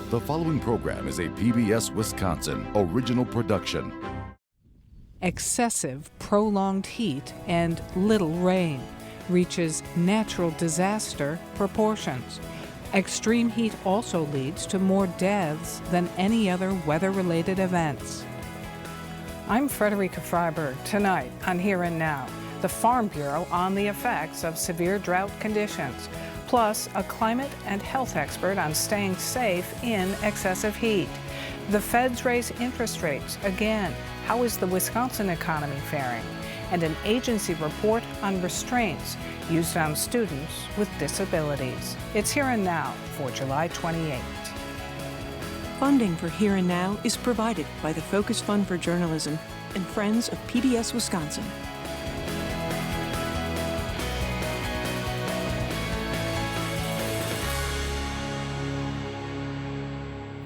The following program is a PBS Wisconsin original production. Excessive, prolonged heat and little rain reaches natural disaster proportions. Extreme heat also leads to more deaths than any other weather-related events. I'm Frederica Freiberg. Tonight on Here and Now, the Farm Bureau on the effects of severe drought conditions, plus a climate and health expert on staying safe in excessive heat. The Feds raise interest rates again. How is the Wisconsin economy faring? And an agency report on restraints used on students with disabilities. It's Here and Now for July 28th. Funding for Here and Now is provided by the Focus Fund for Journalism and Friends of PBS Wisconsin.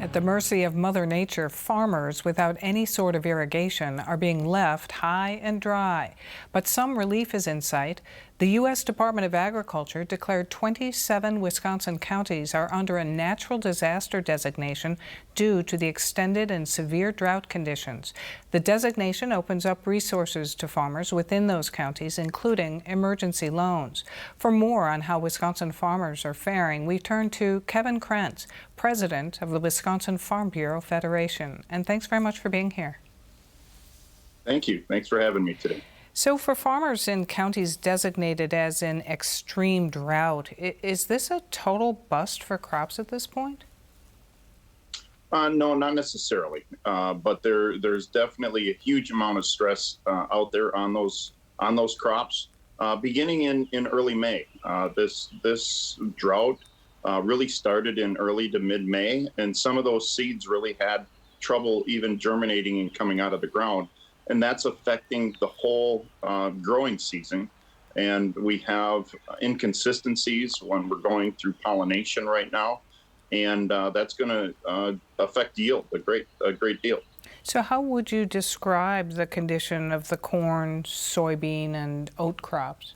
At the mercy of Mother Nature, farmers without any sort of irrigation are being left high and dry. But some relief is in sight. The U.S. Department of Agriculture declared 27 Wisconsin counties are under a natural disaster designation due to the extended and severe drought conditions. The designation opens up resources to farmers within those counties, including emergency loans. For more on how Wisconsin farmers are faring, we turn to Kevin Krentz, president of the Wisconsin Farm Bureau Federation. And thanks very much for being here. Thank you. Thanks for having me today. So for farmers in counties designated as in extreme drought, is this a total bust for crops at this point? No, not necessarily. But there's definitely a huge amount of stress out there on those crops. Beginning in early May, this drought really started in early to mid-May, and some of those seeds really had trouble even germinating and coming out of the ground. And that's affecting the whole growing season. And we have inconsistencies when we're going through pollination right now. And that's going to affect yield a great deal. So how would you describe the condition of the corn, soybean, and oat crops?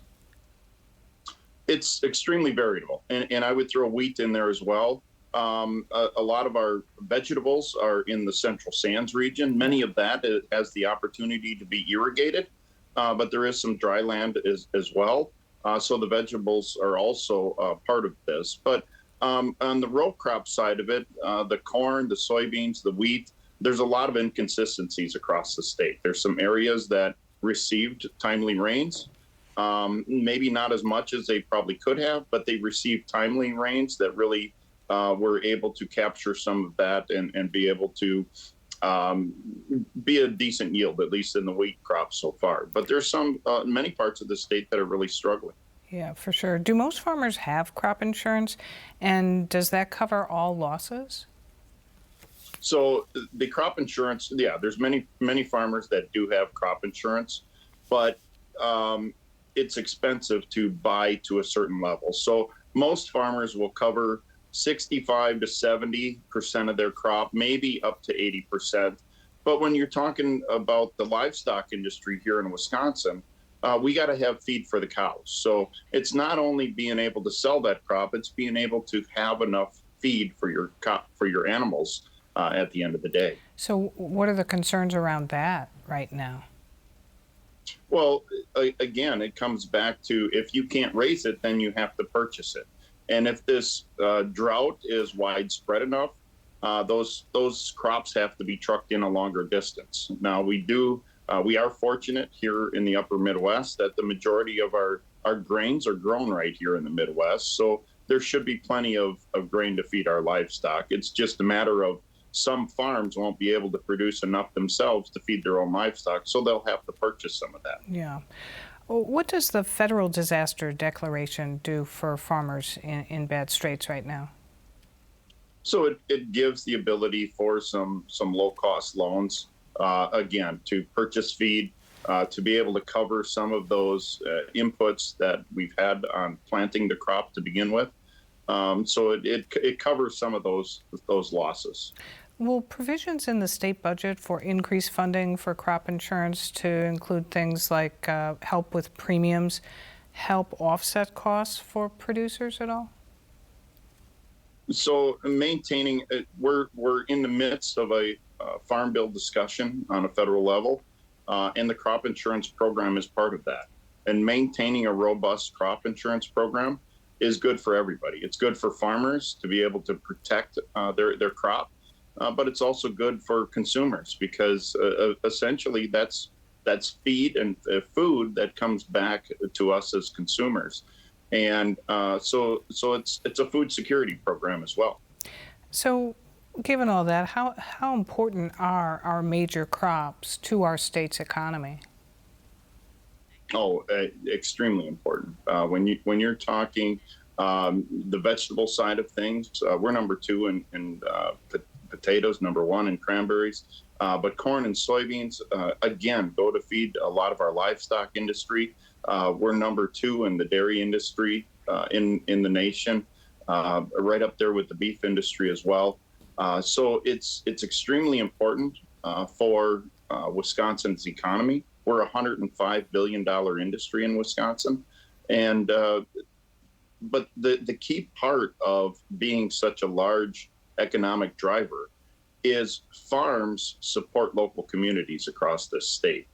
It's extremely variable. And I would throw wheat in there as well. A lot of our vegetables are in the Central Sands region. Many of that has the opportunity to be irrigated, but there is some dry land as well. So the vegetables are also part of this. But on the row crop side of it, the corn, the soybeans, the wheat, there's a lot of inconsistencies across the state. There's some areas that received timely rains, maybe not as much as they probably could have, but they received timely rains that really were able to capture some of that and be able to be a decent yield, at least in the wheat crop so far. But there's many parts of the state that are really struggling. Yeah, for sure. Do most farmers have crop insurance, and does that cover all losses? So the crop insurance, yeah, there's many farmers that do have crop insurance, but it's expensive to buy to a certain level. So most farmers will cover 65 to 70% of their crop, maybe up to 80%. But when you're talking about the livestock industry here in Wisconsin, we got to have feed for the cows. So it's not only being able to sell that crop, it's being able to have enough feed for your animals at the end of the day. So what are the concerns around that right now? Well, again, it comes back to if you can't raise it, then you have to purchase it. And if this drought is widespread enough, those crops have to be trucked in a longer distance. Now, we are fortunate here in the upper Midwest that the majority of our grains are grown right here in the Midwest. So there should be plenty of grain to feed our livestock. It's just a matter of some farms won't be able to produce enough themselves to feed their own livestock, so they'll have to purchase some of that. Yeah. What does the federal disaster declaration do for farmers in bad straits right now? So it gives the ability for some low-cost loans, again, to purchase feed, to be able to cover some of those inputs that we've had on planting the crop to begin with. So it covers some of those losses. Will provisions in the state budget for increased funding for crop insurance to include things like help with premiums help offset costs for producers at all? So maintaining, we're in the midst of a farm bill discussion on a federal level, and the crop insurance program is part of that. And maintaining a robust crop insurance program is good for everybody. It's good for farmers to be able to protect their crop, but it's also good for consumers because essentially that's feed and food that comes back to us as consumers. And so it's a food security program as well. So, given all that, how important are our major crops to our state's economy? Oh, extremely important. When you're talking the vegetable side of things, we're number 2 in potatoes, number 1 in cranberries, but corn and soybeans again go to feed a lot of our livestock industry. We're number 2 in the dairy industry in the nation, right up there with the beef industry as well. So it's extremely important for Wisconsin's economy. We're a $105 billion industry in Wisconsin, and but the key part of being such a large economic driver is farms support local communities across this state.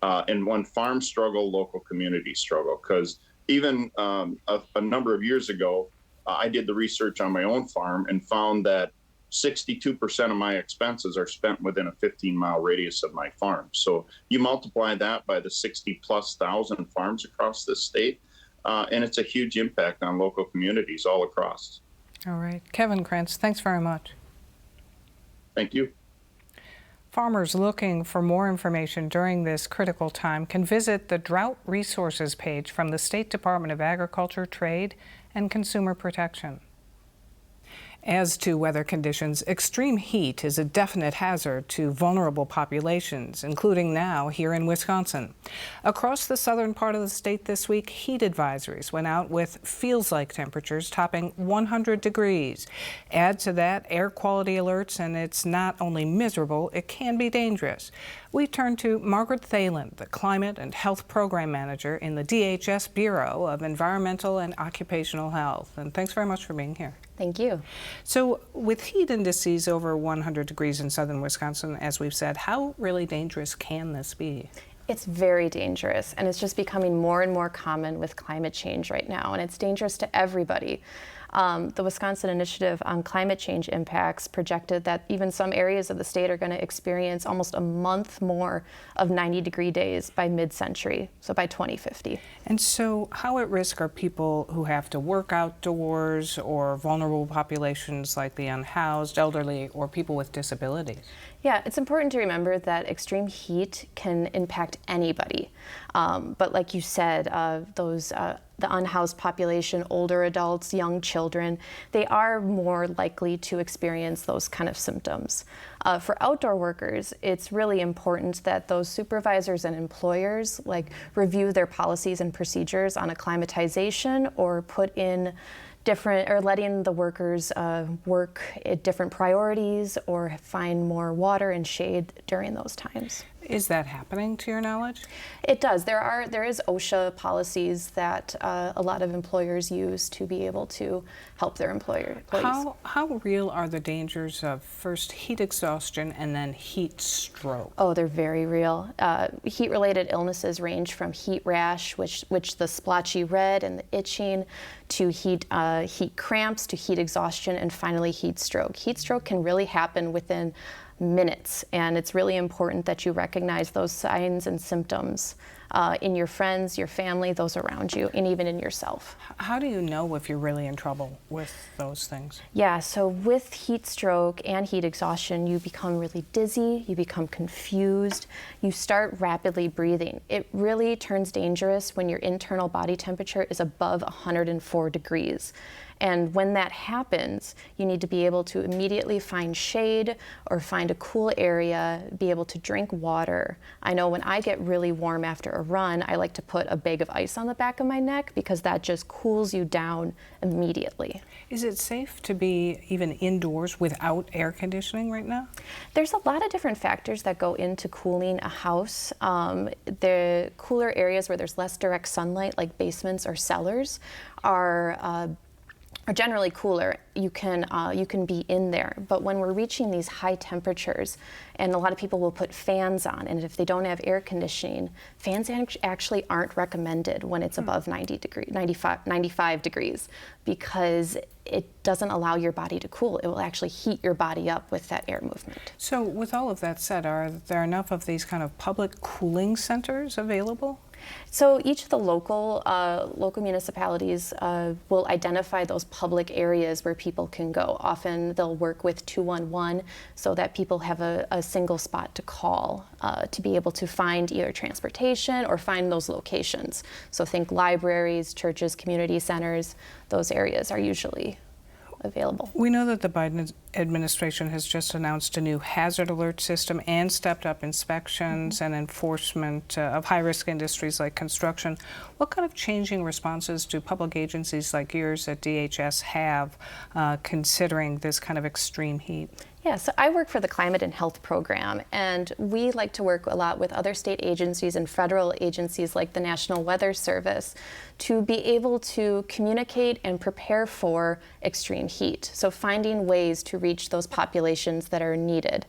And when farms struggle, local communities struggle. Because even a number of years ago, I did the research on my own farm and found that 62% of my expenses are spent within a 15-mile radius of my farm. So you multiply that by the 60,000+ farms across this state, and it's a huge impact on local communities all across. All right. Kevin Krentz, thanks very much. Thank you. Farmers looking for more information during this critical time can visit the Drought Resources page from the State Department of Agriculture, Trade, and Consumer Protection. As to weather conditions, extreme heat is a definite hazard to vulnerable populations, including now here in Wisconsin. Across the southern part of the state this week, heat advisories went out with feels-like temperatures topping 100 degrees. Add to that air quality alerts, and it's not only miserable, it can be dangerous. We turn to Margaret Thalen, the Climate and Health Program Manager in the DHS Bureau of Environmental and Occupational Health. And thanks very much for being here. Thank you. So with heat indices over 100 degrees in southern Wisconsin, as we've said, how really dangerous can this be? It's very dangerous, and it's just becoming more and more common with climate change right now, and it's dangerous to everybody. The Wisconsin Initiative on Climate Change Impacts projected that even some areas of the state are going to experience almost a month more of 90-degree days by mid-century, so by 2050. And so how at risk are people who have to work outdoors or vulnerable populations like the unhoused, elderly, or people with disabilities? Yeah, it's important to remember that extreme heat can impact anybody. But like you said, the unhoused population, older adults, young children, they are more likely to experience those kind of symptoms. For outdoor workers, it's really important that those supervisors and employers review their policies and procedures on acclimatization or put in letting the workers work at different priorities or find more water and shade during those times. Is that happening to your knowledge? It does. There is OSHA policies that a lot of employers use to be able to help their employees. How real are the dangers of first heat exhaustion and then heat stroke? Oh, they're very real. Heat-related illnesses range from heat rash, which the splotchy red and the itching, to heat cramps, to heat exhaustion, and finally heat stroke. Heat stroke can really happen within minutes, and it's really important that you recognize those signs and symptoms in your friends, your family, those around you, and even in yourself. How do you know if you're really in trouble with those things? Yeah, so with heat stroke and heat exhaustion, you become really dizzy, you become confused, you start rapidly breathing. It really turns dangerous when your internal body temperature is above 104 degrees. And when that happens, you need to be able to immediately find shade or find a cool area, be able to drink water. I know when I get really warm after a run, I like to put a bag of ice on the back of my neck because that just cools you down immediately. Is it safe to be even indoors without air conditioning right now? There's a lot of different factors that go into cooling a house. The cooler areas where there's less direct sunlight, like basements or cellars, are are generally cooler, you can be in there. But when we're reaching these high temperatures, and a lot of people will put fans on, and if they don't have air conditioning, fans actually aren't recommended when it's above 95 degrees, because it doesn't allow your body to cool. It will actually heat your body up with that air movement. So with all of that said, are there enough of these kind of public cooling centers available? So each of the local municipalities will identify those public areas where people can go. Often they'll work with 211 so that people have a single spot to call to be able to find either transportation or find those locations. So think libraries, churches, community centers, those areas are usually available. We know that the Biden administration has just announced a new hazard alert system and stepped up inspections and enforcement of high-risk industries like construction. What kind of changing responses do public agencies like yours at DHS have considering this kind of extreme heat? Yeah, so I work for the Climate and Health Program, and we like to work a lot with other state agencies and federal agencies like the National Weather Service to be able to communicate and prepare for extreme heat. So finding ways to reach those populations that are needed.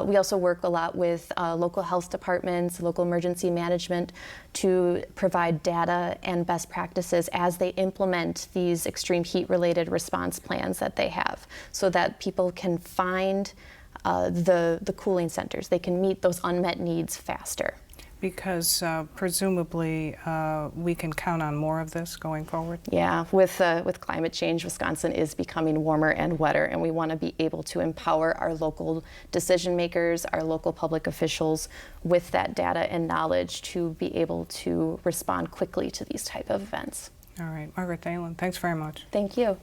We also work a lot with local health departments, local emergency management to provide data and best practices as they implement these extreme heat related response plans that they have, so that people can find the cooling centers. They can meet those unmet needs faster. Because presumably we can count on more of this going forward? Yeah, with climate change, Wisconsin is becoming warmer and wetter, and we want to be able to empower our local decision makers, our local public officials with that data and knowledge to be able to respond quickly to these type of events. All right, Margaret Thelen, thanks very much. Thank you.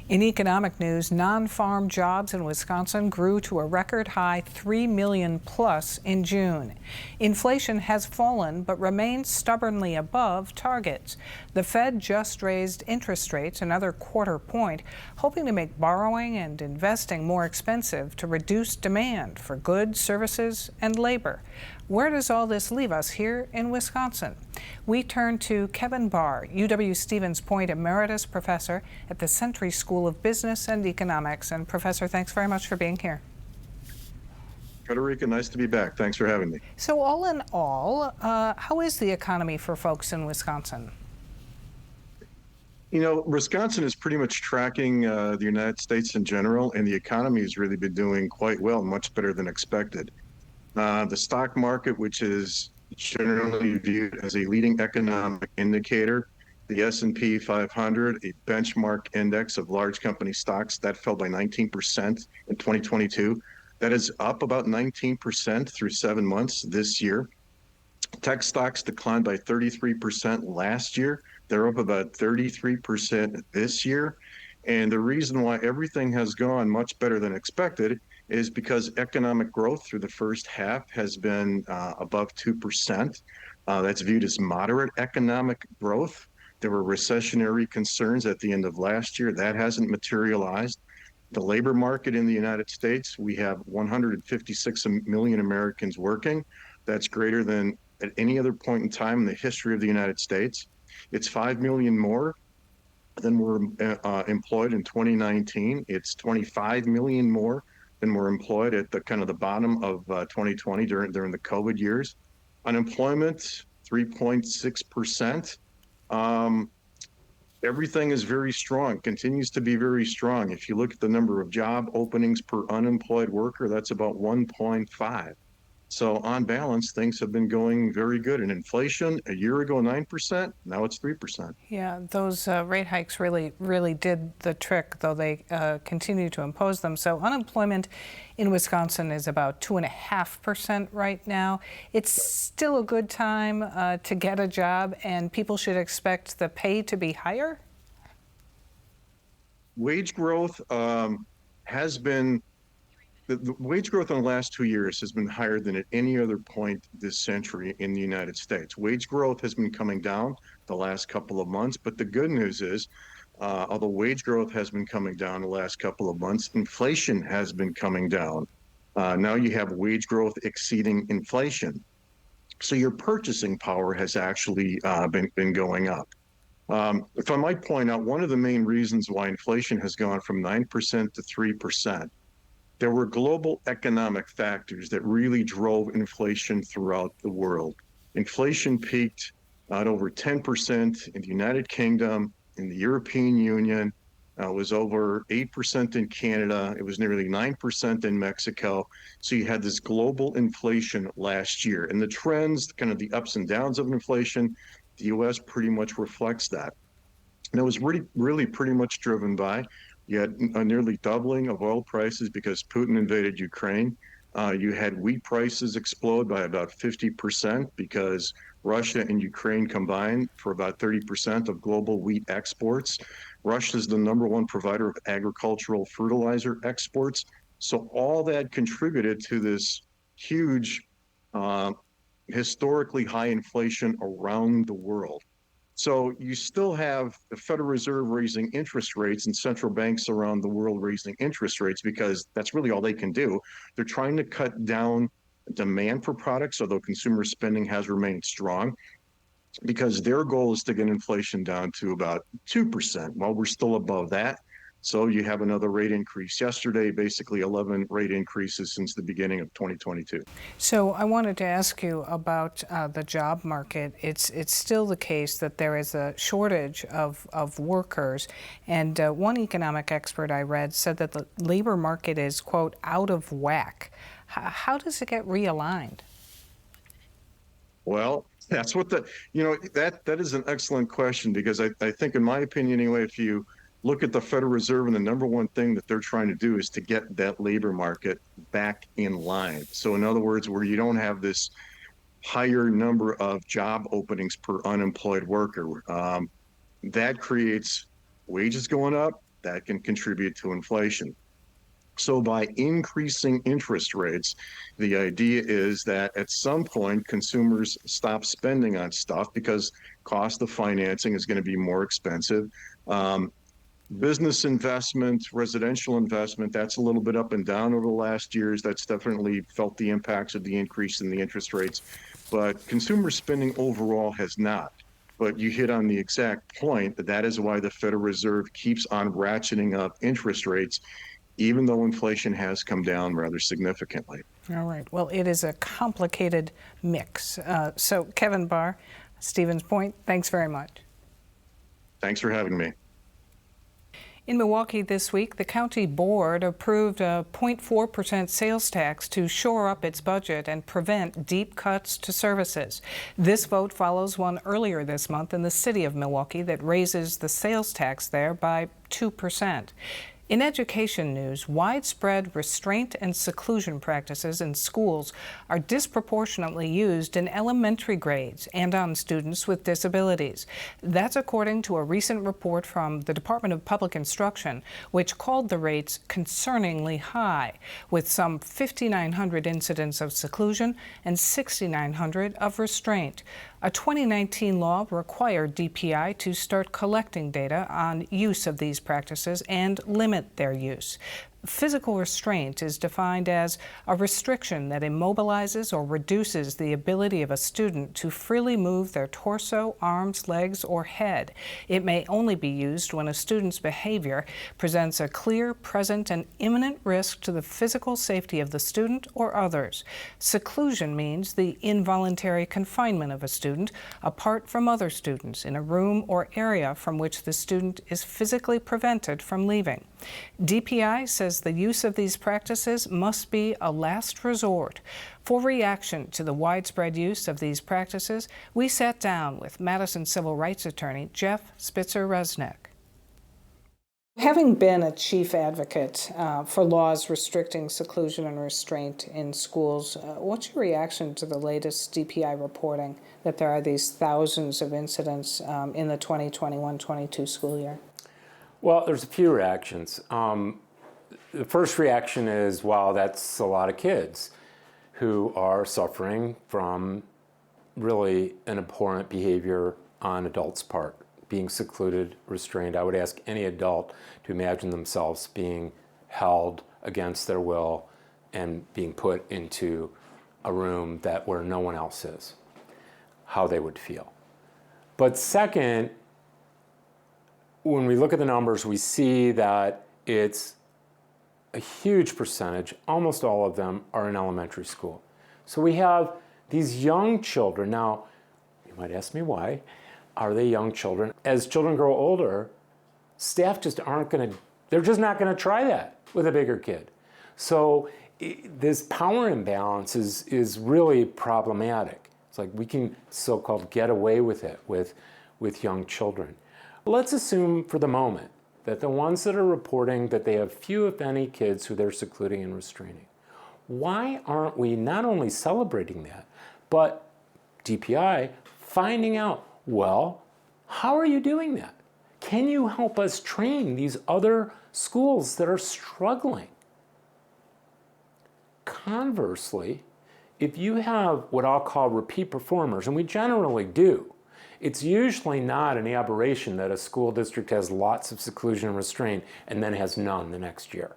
In economic news, non-farm jobs in Wisconsin grew to a record high 3 million plus in June. Inflation has fallen but remains stubbornly above targets. The Fed just raised interest rates another quarter point, hoping to make borrowing and investing more expensive to reduce demand for goods, services, and labor. Where does all this leave us here in Wisconsin? We turn to Kevin Barr, UW-Stevens Point Emeritus Professor at the Century School of Business and Economics. And Professor, thanks very much for being here. Frederica, nice to be back. Thanks for having me. So all in all, how is the economy for folks in Wisconsin? You know, Wisconsin is pretty much tracking the United States in general, and the economy has really been doing quite well, much better than expected. The stock market, which is generally viewed as a leading economic indicator, the S&P 500, a benchmark index of large company stocks, that fell by 19% in 2022. That is up about 19% through 7 months this year. Tech stocks declined by 33% last year. They're up about 33% this year. And the reason why everything has gone much better than expected is because economic growth through the first half has been above 2%. That's viewed as moderate economic growth. There were recessionary concerns at the end of last year. That hasn't materialized. The labor market in the United States, we have 156 million Americans working. That's greater than at any other point in time in the history of the United States. It's 5 million more than were employed in 2019. It's 25 million more than were employed at the kind of the bottom of 2020 during the COVID years. Unemployment, 3.6%. Everything is very strong, continues to be very strong. If you look at the number of job openings per unemployed worker, that's about 1.5. So on balance, things have been going very good. And inflation, a year ago, 9%, now it's 3%. Yeah, those rate hikes really did the trick, though they continue to impose them. So unemployment in Wisconsin is about 2.5% right now. It's still a good time to get a job, and people should expect the pay to be higher? Wage growth has been the wage growth in the last 2 years has been higher than at any other point this century in the United States. Wage growth has been coming down the last couple of months, but the good news is, although wage growth has been coming down the last couple of months, inflation has been coming down. Now you have wage growth exceeding inflation. So your purchasing power has actually been going up. If I might point out, one of the main reasons why inflation has gone from 9% to 3%, there were global economic factors that really drove inflation throughout the world. Inflation peaked at over 10% in the United Kingdom, in the European Union. It was over 8% in Canada. It was nearly 9% in Mexico. So you had this global inflation last year. And the trends, kind of the ups and downs of inflation, the US pretty much reflects that. And it was really pretty much driven by, you had a nearly doubling of oil prices because Putin invaded Ukraine. You had wheat prices explode by about 50% because Russia and Ukraine combined for about 30% of global wheat exports. Russia is the #1 provider of agricultural fertilizer exports. So all that contributed to this huge, historically high inflation around the world. So you still have the Federal Reserve raising interest rates and central banks around the world raising interest rates because that's really all they can do. They're trying to cut down demand for products, although consumer spending has remained strong, because their goal is to get inflation down to about 2%. While we're still above that, so you have another rate increase yesterday, basically 11 rate increases since the beginning of 2022. So I wanted to ask you about the job market. It's still the case that there is a shortage of workers. And one economic expert I read said that the labor market is, quote, out of whack. How does it get realigned? Well, that's what that is an excellent question, because I think, in my opinion anyway, if you look at the Federal Reserve, and the #1 thing that they're trying to do is to get that labor market back in line. So in other words, where you don't have this higher number of job openings per unemployed worker, that creates wages going up, that can contribute to inflation. So by increasing interest rates, the idea is that at some point consumers stop spending on stuff because cost of financing is going to be more expensive. Business investment, residential investment, that's a little bit up and down over the last years. That's definitely felt the impacts of the increase in the interest rates. But consumer spending overall has not. But you hit on the exact point that is why the Federal Reserve keeps on ratcheting up interest rates, even though inflation has come down rather significantly. All right. Well, it is a complicated mix. So Kevin Barr, Stevens Point, thanks very much. Thanks for having me. In Milwaukee this week, the county board approved a 0.4% sales tax to shore up its budget and prevent deep cuts to services. This vote follows one earlier this month in the city of Milwaukee that raises the sales tax there by 2%. In education news, widespread restraint and seclusion practices in schools are disproportionately used in elementary grades and on students with disabilities. That's according to a recent report from the Department of Public Instruction, which called the rates concerningly high, with some 5,900 incidents of seclusion and 6,900 of restraint. A 2019 law required DPI to start collecting data on use of these practices and limit their use. Physical restraint is defined as a restriction that immobilizes or reduces the ability of a student to freely move their torso, arms, legs, or head. It may only be used when a student's behavior presents a clear, present, and imminent risk to the physical safety of the student or others. Seclusion means the involuntary confinement of a student apart from other students in a room or area from which the student is physically prevented from leaving. DPI says the use of these practices must be a last resort. For reaction to the widespread use of these practices, we sat down with Madison civil rights attorney Jeff Spitzer-Resnick. Having been a chief advocate for laws restricting seclusion and restraint in schools, what's your reaction to the latest DPI reporting that there are these thousands of incidents in the 2021-22 school year? Well, there's a few reactions. The first reaction is, wow, that's a lot of kids who are suffering from really an abhorrent behavior on adults' part, being secluded, restrained. I would ask any adult to imagine themselves being held against their will and being put into a room where no one else is, how they would feel. But second, when we look at the numbers, we see that it's a huge percentage, almost all of them are in elementary school. So we have these young children. Now, you might ask me why. Are they young children? As children grow older, staff just aren't going to, they're just not going to try that with a bigger kid. So this power imbalance is really problematic. It's like we can so-called get away with it with young children. Let's assume for the moment that the ones that are reporting that they have few, if any, kids who they're secluding and restraining. Why aren't we not only celebrating that, but DPI finding out, well, how are you doing that? Can you help us train these other schools that are struggling? Conversely, if you have what I'll call repeat performers, and we generally do, it's usually not an aberration that a school district has lots of seclusion and restraint and then has none the next year.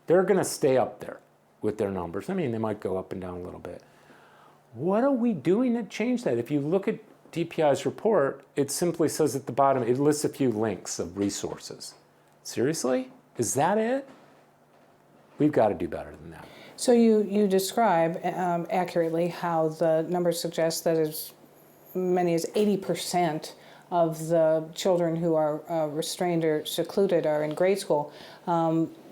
They're going to stay up there with their numbers. I mean, they might go up and down a little bit. What are we doing to change that? If you look at DPI's report, it simply says at the bottom, it lists a few links of resources. Seriously? Is that it? We've got to do better than that. So you describe accurately how the numbers suggest that as many as 80% of the children who are restrained or secluded are in grade school.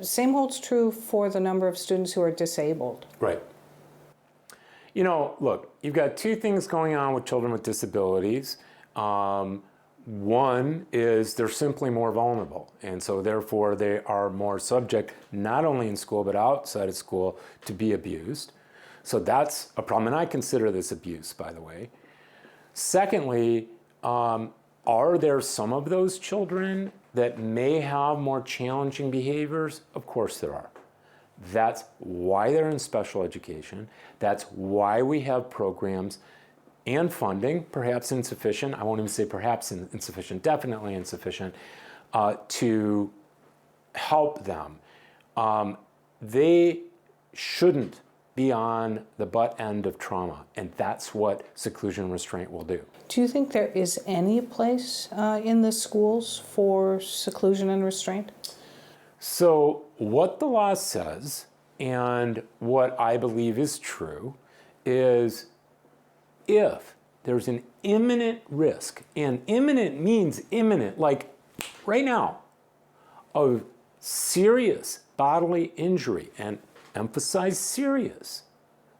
Same holds true for the number of students who are disabled. Right. You know, look, you've got two things going on with children with disabilities. One is they're simply more vulnerable, and so therefore they are more subject, not only in school but outside of school, to be abused. So that's a problem, and I consider this abuse, by the way. Secondly, are there some of those children that may have more challenging behaviors? Of course there are. That's why they're in special education. That's why we have programs and funding, perhaps insufficient, I won't even say perhaps insufficient, definitely insufficient, to help them. They shouldn't be on the butt end of trauma, and that's what seclusion and restraint will do. Do you think there is any place in the schools for seclusion and restraint? So what the law says, and what I believe is true, is if there's an imminent risk, and imminent means imminent, like right now, of serious bodily injury, and emphasize serious,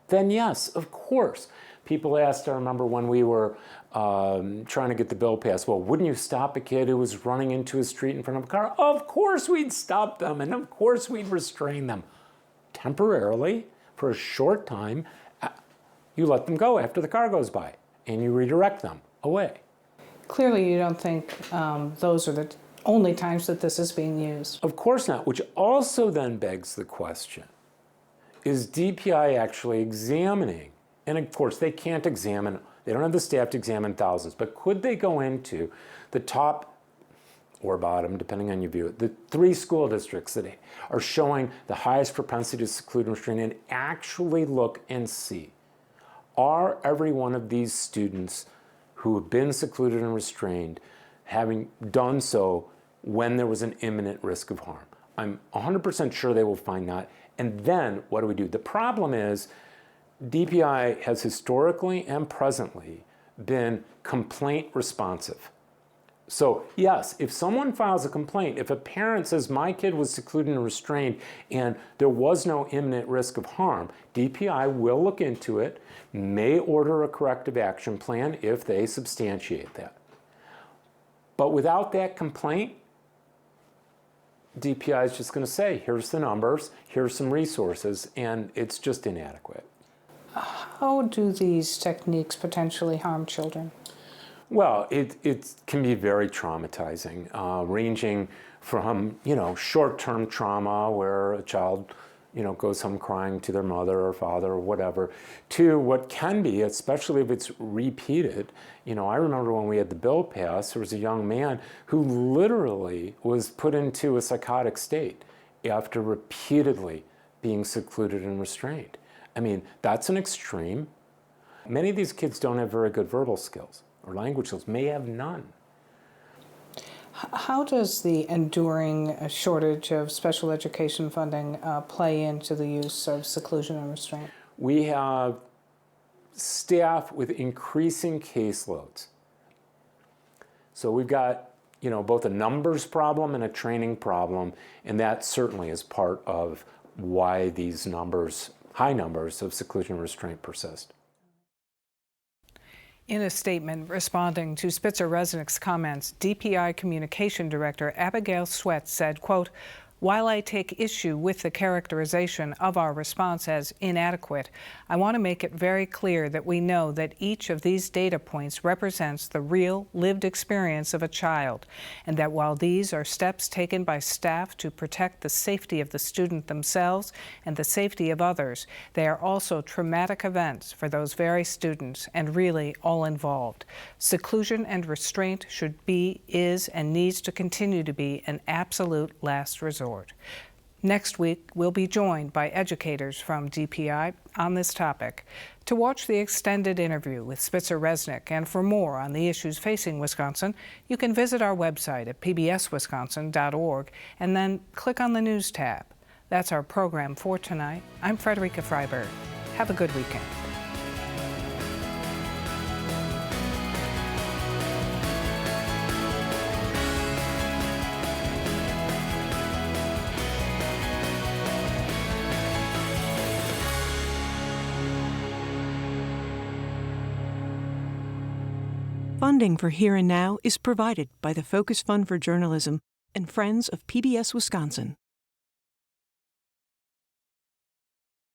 then yes, of course. People asked, I remember when we were trying to get the bill passed, well, wouldn't you stop a kid who was running into a street in front of a car? Of course we'd stop them, and of course we'd restrain them. Temporarily, for a short time, you let them go after the car goes by, and you redirect them away. Clearly you don't think those are the only times that this is being used. Of course not, which also then begs the question, is DPI actually examining? And of course, they can't examine, they don't have the staff to examine thousands, but could they go into the top or bottom, depending on your view, the 3 school districts that are showing the highest propensity to seclude and restrain, and actually look and see, are every one of these students who have been secluded and restrained having done so when there was an imminent risk of harm? I'm 100% sure they will find that. And then what do? The problem is DPI has historically and presently been complaint responsive. So yes, if someone files a complaint, if a parent says my kid was secluded and restrained and there was no imminent risk of harm, DPI will look into it, may order a corrective action plan if they substantiate that. But without that complaint, DPI is just going to say, here's the numbers, here's some resources, and it's just inadequate. How do these techniques potentially harm children? Well, it can be very traumatizing, ranging from, short-term trauma where a child, goes home crying to their mother or father or whatever, to what can be, especially if it's repeated. I remember when we had the bill passed, there was a young man who literally was put into a psychotic state after repeatedly being secluded and restrained. I mean, that's an extreme. Many of these kids don't have very good verbal skills or language skills, may have none. How does the enduring shortage of special education funding play into the use of seclusion and restraint? We have staff with increasing caseloads. So we've got, both a numbers problem and a training problem, and that certainly is part of why these numbers, high numbers of seclusion and restraint persist. In a statement responding to Spitzer Resnick's comments, DPI Communication Director Abigail Sweat said, quote, "While I take issue with the characterization of our response as inadequate, I want to make it very clear that we know that each of these data points represents the real lived experience of a child, and that while these are steps taken by staff to protect the safety of the student themselves and the safety of others, they are also traumatic events for those very students and really all involved. Seclusion and restraint should be, is, and needs to continue to be an absolute last resort." Next week, we'll be joined by educators from DPI on this topic. To watch the extended interview with Spitzer Resnick and for more on the issues facing Wisconsin, you can visit our website at pbswisconsin.org and then click on the News tab. That's our program for tonight. I'm Frederica Freiberg. Have a good weekend. Funding for Here and Now is provided by the Focus Fund for Journalism and Friends of PBS Wisconsin.